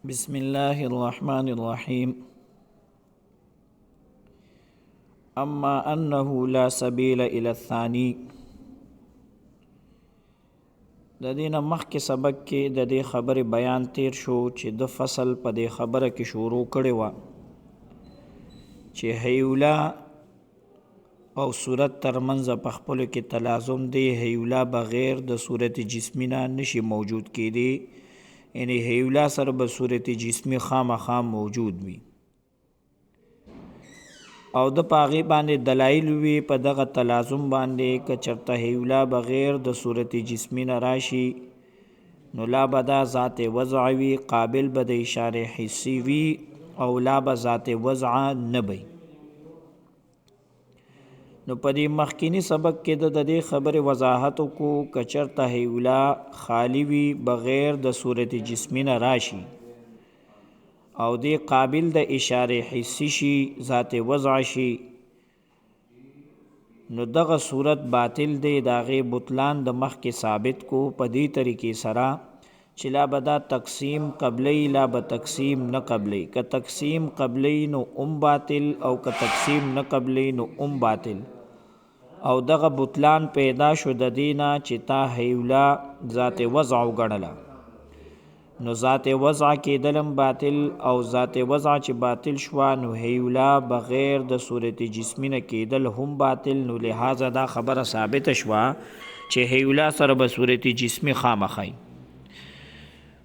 بسم الله الرحمن الرحيم. أما أنه لا سبيل إلى الثاني. د دې نه مخکې سبق کې د دې خبرې بیان تیر شو چې د فصل په دې خبره کې شروع کړې وه چې هیولا او صورت ترمنځ په خپلو کې تلازم دی. هیولا بغیر د صورت جسمی نه نشي موجود کېدی، یعنی هیولا سره به صورت جسمی خامخا موجود وي او د پاغي باندې دلایل وی په دغه تلازم باندې که چرته هیولا بغیر د صورت جسمی نه راشي نو لا بدا ذات وضع وی، قابل به د اشاره حسی وی او لا به ذات وضع نه وي. نو په دې مخکینی سبق کې د دې خبره وضاحت کو که چرته هیولا خالی وی بغیر د صورت جسمی نه راشي او دی قابل د اشاره حسی شي، ذات وضع شي، نو دغه صورت باطل دی. داغه بطلان د مخ کې ثابت کو په دې طریقې سره چې لا بدا تقسیم قبلی لا به تقسیم نه قبلی، که تقسیم قبلی نو باطل او که تقسیم نه قبلی نو باطل. او دغه بطلان پیدا شو د دینه چې تا هیولا ذات وضع وګڼله، نو ذات وضع کېدلم باطل او ذات وضع چې باطل شوه نو هیولا بغیر د صورت جسمی نه کېدل هم باطل. نو لہذا دا خبره ثابت شوه چې هیولا سره به صورت جسمی خامخای.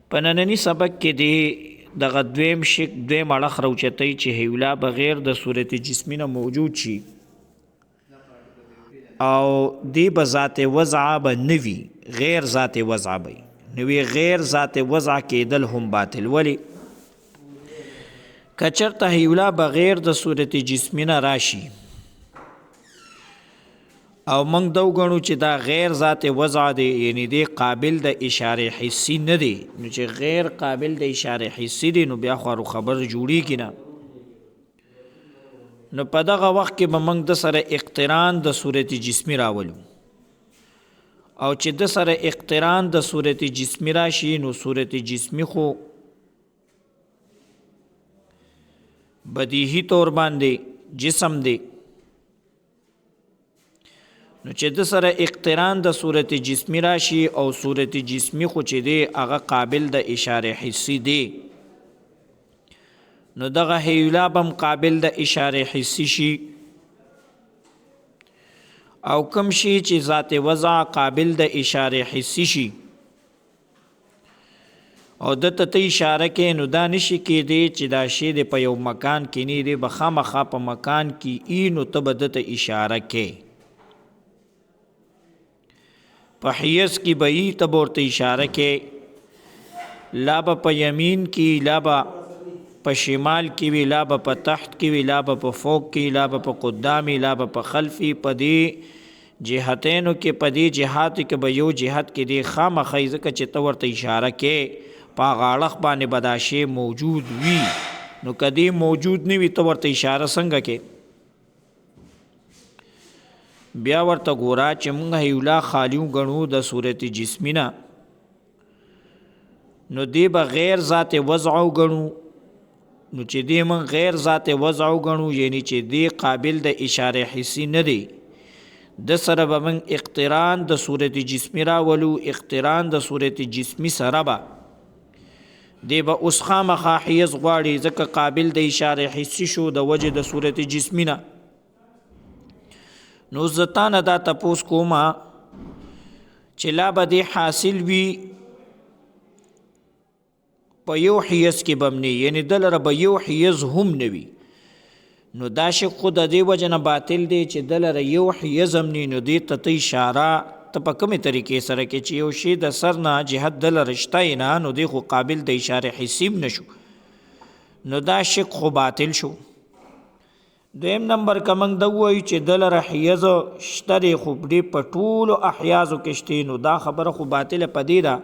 په نننی سبق کې دی دغه دویم اړخ راوچتی چې هیولا بغیر د صورت جسمی نه موجود شي او دی به ذات وضع به نوي، غیر ذات وضع به نوی، غیر ذات وضع کېدل هم باطل. ولی که چرته هیولا بغیر د صورت جسمی نه راشي او موږ دا وګڼو چې دا غیر ذات وضع دی، یعنی دی قابل د اشاره حسی نه دی، نو چې غیر قابل د اشاره حسی دی نو بیا خو خبر جوړیږي نه. نو په دغه وخت کې به موږ د سره اقتران د صورت جسمی راولو او چې د سره اقتران د صورت جسمی راشي نو صورت جسمی خو بدیهی طور باندې جسم دی، نو چې د سره اقتران د صورت جسمی راشي او صورت جسمی خو چې دی هغه قابل د اشاره حسی دی، نو دغه هیولا بم قابل د اشاره حسی شي او کم شي چې ذات وضع قابل د اشاره حسی شي او د ته اشاره کې نو دا نشي کېدی چې دا شی د په یو مکان کې نه دی، بخامخا په مکان کې ای نو ته به د اشاره کې په حیث کې به ای ته ورته اشاره کې، لا به په یمین کې، لا به په شمال کې وی، لا به په تحت کې وی، لا به په فوق کې، لا به په قدامي، لا به په خلفي. په دې جهتینو کې په دې جهات کې به یو جهت کې دی خامخا ځکه چې ته ورته اشاره کې په غاړه باندې بداشي موجود وي، نو کدی موجود نه وي ته ورته اشاره څنګه کې؟ بیا ورته ګورا چې موږ هیولا خالیو غنو د صورت جسمی نه، نو دی به غیر ذات وضع غنو، نو چې دی من غیر ذات وضع غنو یعنی چې دی قابل د اشاره حسی نه دی، د سره به من اقتران د صورت جسمی راولو. اقتران د صورت جسمی سره به دی به اوس خامخا حیز غواړي ځکه قابل د اشاره حسی شو د وجه د صورت جسمی نه. نو زتانه دا تپوس کومه چې لا به دی حاصل وي په یو حیز کې بمنی، یعنی دلره به یو حیز هم نوي، نو دا شی خود د دې وجه نه باطل دی چې دلره یو حیز هم نی، نو دې ته اشاره ته په کومې طریقې سره کې چې یو شی د سر نه جهت دلره شته نه، نو دی خو قابل د اشاره حسیم نشو، نو دا شک خو باطل شو. دویم نمبر کمنګ د وایي چې دلره حیز شته دی خو دې په ټولو احیازو کې شته، نو دا خبره خو باطله پدې ده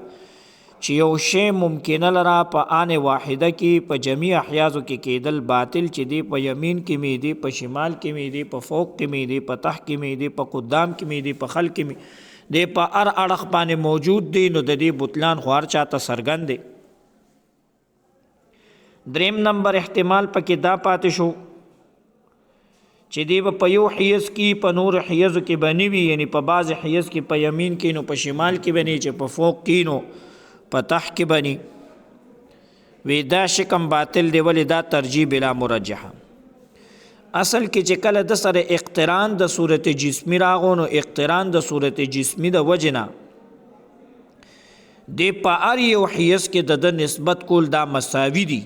چې یو شی ممکنه لرا په آن واحده کې په جميع احیازو کې کېدل باطل، چې دی په یمین کې می دی، په شمال کې می دی، په فوق کې می دی، په تحت کې می دی، په قدام کې می دی، په خلف کې می دی، په هر اړخ باندې موجود دی، نو د دې بطلان خو هر چاته څرګند دی. دریم نمبر احتمال پکې دا پاتې شو چې دی په یو حیز کې په نور حیزو کې بنی وي، یعنی په بعض حیز کې په یمین کې نو په شمال کې بنی، چې په فوق کې نو په تحت کې بنی. وی دا شکم باطل دی، ولی دا ترجیح بلا مرجحه. اصل کې چې کله د سره اقتران د صورت جسمی راغو نو اقتران د صورت جسمی د وجنا دی په هر یو حیز کې د نسبت کول دا مساوي دي،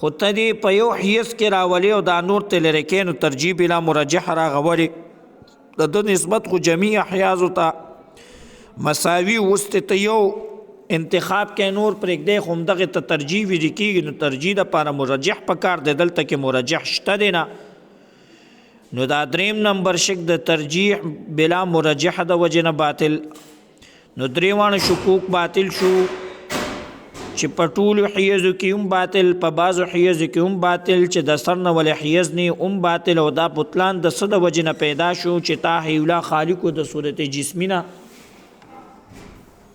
خو ته دی په یو حیز کې راولي او دا نور ته لرې کې نو ترجیح بلا مرجحه راغولي، د نسبت خو جمیع احیازو ته مساوي. اوس ته یو انتخاب کې نور پرېږدی خو همدغې ته ترجیح ویل کېږي، نو ترجیح دپاره مرجح پکار دی، دلته کې مرجح شته دی نه. نو دا دریم نمبر شک د ترجیح بلا مرجحه د وجې نه باطل. نو دریوانه شکوک باطل شو چې په ټولو حیزو کې هم باطل، په بعضو حیزو کې هم باطل، چې د سر نه ولې حیز نه هم باطل. او دا بطلان د څه د وجې نه پیدا شو چې تا حیولا خالقو د صورت جسمی نه،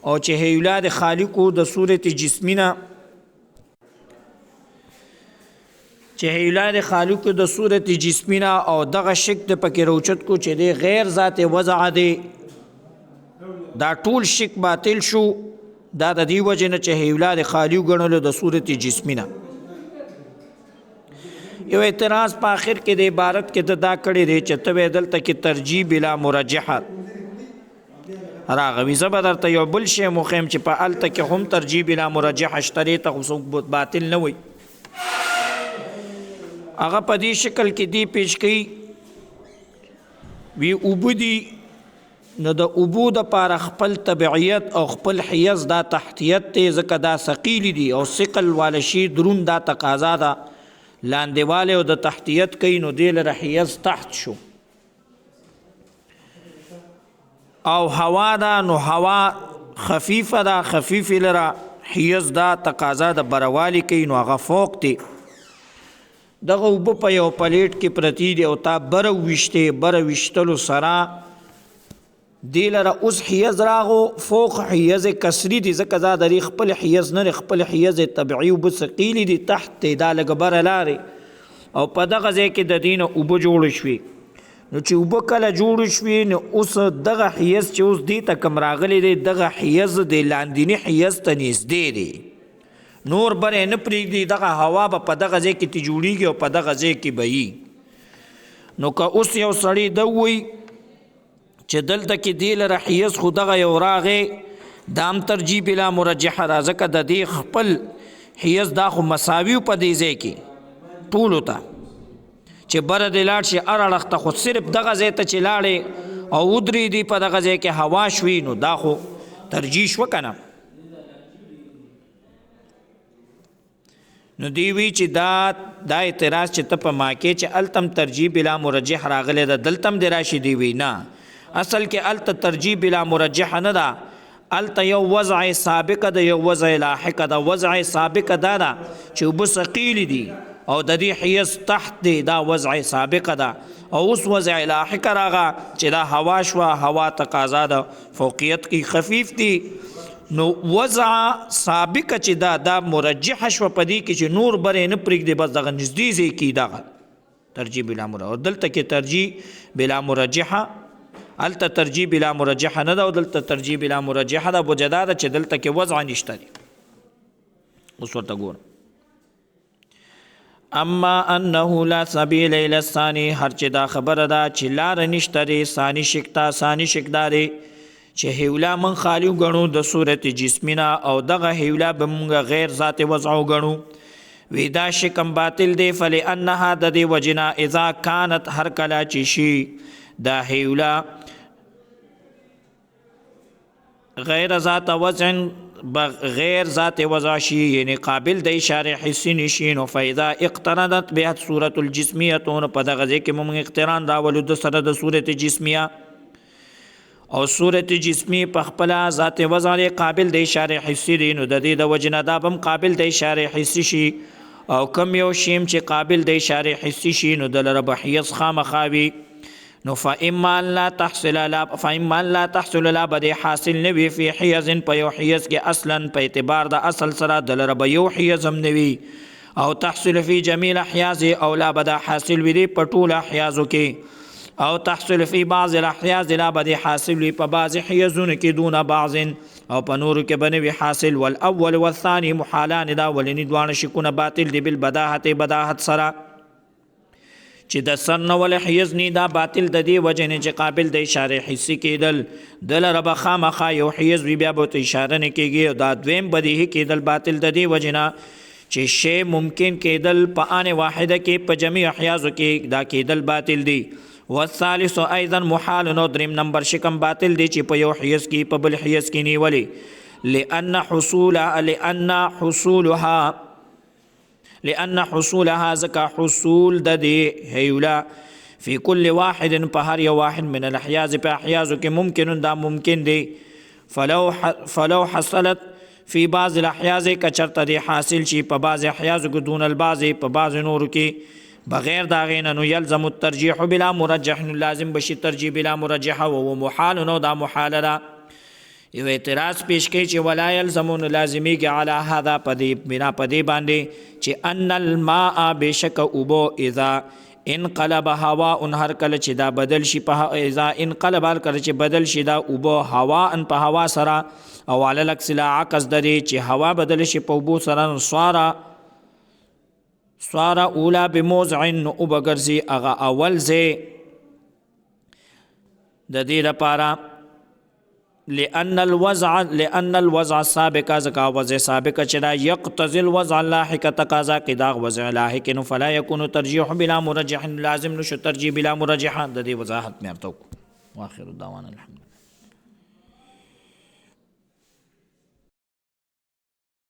او چې حیولا د خالقو د صورت جسمی نه، چې حیولا د خالقو د صورت جسمی نه، او دغه شک د پکې روچت کو چې دی غیر ذات وضع دی، دا ټول شک باطل شو. دا د دې وجې نه چې حیولا د خالق ګڼلو د صورت جسمی نه. یو اعتراض په آخر کې د عبارت کې دا کړی دی چې ته دلته کې ترجیح بلا مرجحه راغوي. زه به درته یو بل شی مخیم چې په هلته کې هم ترجیح بلا مرجحه شته دی، ته خو څوک باطل نه وي. هغه په دې شکل کې دی پیش کوي، وی اوبه دي، نو د اوبو دپاره خپل تبعیت او خپل حیز دا تحتیت دی، ځکه دا ثقیل دي او ثقل والا شي درون دا تقاضا ده لاندېوالی او د تحتیت کوي، نو دی لره حیز تحت شو. او هوا ده، نو هوا خفیفه ده، خفیف لره حیز دا تقاضا د بروالی کوي، نو هغه فوق دی. دغه اوبه په یو پلیټ کې پرتی دي او تا بره ویشتې، بره ویشتلو سره دی لره اوس حیز راغو، فوق حیز کسری دی، ځکه دا دری خپل حیز نه، خپل حیز طبعی اوبه ثقیلی دی، تحت دی دا لږ بره لارې، او په دغه ځای کې د دې نه اوبه جوړې شوې. نو چې اوبه کله جوړې شوې نو اوس دغه حیز چې اوس دې ته کم راغلی دی، دغه حیز د لاندیني حیز ته نږدې دی، نور بره نه پرېږدي، دغه هوا به په دغه ځای کې جوړېږي او په دغه ځای کې به وي. نو که اوس یو سړی ده ووایي چې دلته کې دی لره حیز خو دغه یو راغی، دا هم ترجیح بلا مرجحه را، ځکه د دې خپل حیز دا خو مساوي په دې ځای کې ټولو ته، چې بره دې لاړ شي هر اړخ ته، خو صرف دغه ځای ته چې لاړې او ودرېدي په دغه ځای کې هوا شوي، نو دا خو ترجیح شوه که نه. نو دی وی چې دا اعتراض چې ته په ما کې چې التم ترجیح بلا مرجح راغلی ده، دلتم دی راشي، دی وی نه، اصل کې الته ترجیح بلا مرجحه نه ده، الته یو وضع سابقه ده، یو وضع لاحقه ده. وضع سابقه دا ده چې اوبه ثقیل دي او د دې حیز تحت دی، دا وضع سابقه ده. او اوس وضع لاحقه راغه چې دا هوا شوه، هوا تقاضا ده فوقیت کی خفیف دی، نو وضع سابقه چې دا مرجحه شوه په دې کې چې نور برې نه پرېږدي، بس دغه نږدې ځای کې دغه ترجیح بلا مرجحه. او دلته کې ترجیح بلا مرجحه، هلته ترجیح بلا مرجحه نه ده، او دلته ترجیح بلا مرجحه ده. بجدا ده چې دلته کې وضع نشته دی. اوس ورته ګوره، اما انه لا سبیل الی الثانی، هر چې دا خبره ده چې لاره نشته دی ثاني شک ته. ثاني شک دا دی چې حیولا من خالق ګڼو د صورت جسمینا، او دغه حیولا به مونږ غیر ذات وضع ګڼو. وی دا شکم باطل دی، فلانها د دې وجنا اذا کانت هر کله چې شي دا حیولا غیر ذات وضع، غیر ذات وضع شي، یعنی قابل د اشاره حسی نشي، نو فاذا اقترنت به صورت الجسمیه، نو په دغه ځای کې مونږ اقتران راولو د سره د صورت جسمیه، او صورت جسمی په خپل ذات وضع قابل د اشاره حسی دی، نو د دې د وجنه دا هم قابل د اشاره حسی شي. او کم یو شیم چې قابل د اشاره حسی شي، نو د لره به حیز خامخا وي. نو فإما لا تحصل لا بده حاصل نوي فی حیز په یو حیز کې اصلا په اعتبار د اصل سره دلره به یو حیز هم نوي او تحصل فی جمیل احیاز او لا بده حاصل وي په ټول احیازو کې او تحصل فی بعض الاحیاز لا بده حاصل وي په بعض حیزونو کې دون بعض او په نور کې بنوي حاصل والاول والثاني محالان دا ولني دوانه شکونه باطل دی بداحت سره چې د سر نه ول حیز نی دا باطل د دې وجه نه چې قابل د اشاره حسی کېدل دل رب خامخا یو حیز وی بیا به اشاره نه کېږي او دا دویم بدیهی کېدل باطل د دې وجه نه چې شی ممکن کېدل په آن واحده کې په جميع احیازو کې دا کېدل باطل دی والثالث ايضا محال نو دریم نمبر شکم باطل دی چې په یو حیز کې په بل حیز کې نیولي لأن حصولها زکا حصول د دې هیولا فی کل واحد په هر یو واحد من الاحیاز په احیازو کې ممکن دا ممکن دی فلو حصلت فی بعض الاحیاز کچرت دی حاصل شي په بعض احیازو کې دون البعض په بعض نور کې بغیر دا غین نو یلزم الترجیح بلا مرجح لازم بشي ترجیح بلا مرجح او محال نو دا محال را یو اعتراض پیش کوي چې ولا يلزمون لازمی کې علی هذا پدې بنا پدې باندې چې ان الماء بشک اوبو اذا انقلب هوا هر کله چې دا بدل شي په اذا انقلب هر کله چې بدل شي دا اوبو هوا ان په هوا سره او علی العکس لا عکس درې چې هوا بدل شي په اوبو سره سوارا اولا بموضع او بغرزي اغا اول زه د دې لپاره لأن الوضع السابق زکا وضع سابق چدا يقتضي الوضع اللاحق تقاضا قداغ وضع لاحق فلا يكون ترجيح بلا مرجح لازم نشو ترجيح بلا مرجح د دې وضاحت مې ارتو واخر الدعوانا الحمد